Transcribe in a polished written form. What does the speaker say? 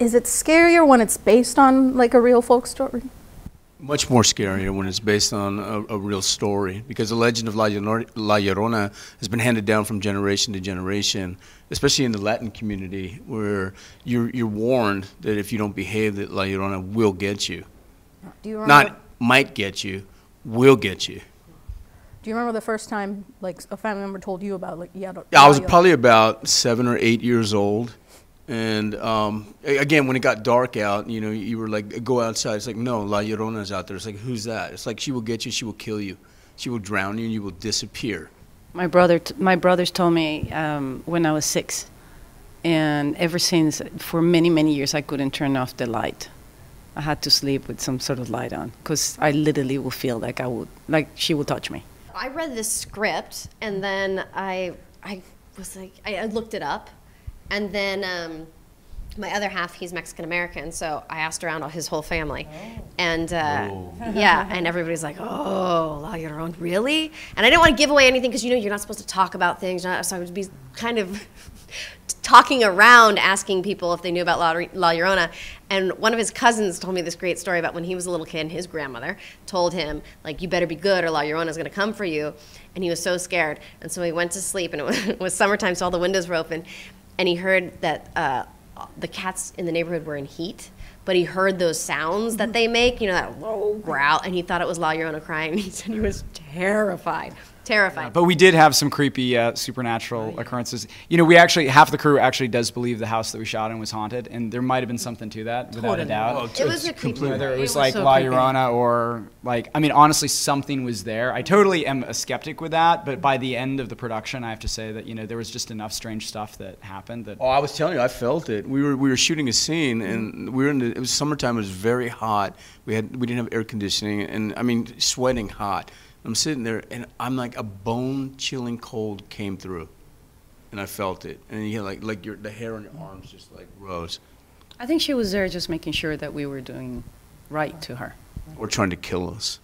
Is it scarier when it's based on like a real folk story? Much more scarier when it's based on a real story, because the legend of La Llorona has been handed down from generation to generation, especially in the Latin community, where you're warned that if you don't behave, that La Llorona will get you. Do you remember? Not might get you, will get you. Do you remember the first time like a family member told you about like Yeah, I was probably about 7 or 8 years old. And again, when it got dark out, you know, you were like, go outside. It's like, no, La Llorona's out there. It's like, who's that? It's like, she will get you, she will kill you. She will drown you, and you will disappear. My brothers told me when I was 6. And ever since, for many, many years, I couldn't turn off the light. I had to sleep with some sort of light on, because I literally would feel like she would touch me. I read this script, and then I was like, I looked it up. And then my other half, he's Mexican-American, so I asked around his whole family. Oh. And yeah, and everybody's like, oh, La Llorona, really? And I didn't want to give away anything because, you know, you're not supposed to talk about things. So I would be kind of talking around, asking people if they knew about La Llorona. And one of his cousins told me this great story about when he was a little kid, and his grandmother told him, like, you better be good or La Llorona's going to come for you. And he was so scared. And so he went to sleep, and it was summertime, so all the windows were open. And he heard that the cats in the neighborhood were in heat, but he heard those sounds that they make, you know, that low growl, and he thought it was La Llorona crying, and he said he was terrified. Terrified. But we did have some creepy supernatural occurrences. You know, we actually, half the crew actually does believe the house that we shot in was haunted, and there might have been something to that, without a doubt. It was a creepy. Whether it was like La Llorona or like, I mean, honestly, something was there. I totally am a skeptic with that, but by the end of the production, I have to say that, you know, there was just enough strange stuff that happened that. Oh, I was telling you, I felt it. We were shooting a scene, and we were it was summertime. It was very hot. We didn't have air conditioning, and I mean, sweating hot. I'm sitting there, and I'm like, a bone-chilling cold came through, and I felt it. And you know, like the hair on your arms just like rose. I think she was there just making sure that we were doing right to her. Or trying to kill us.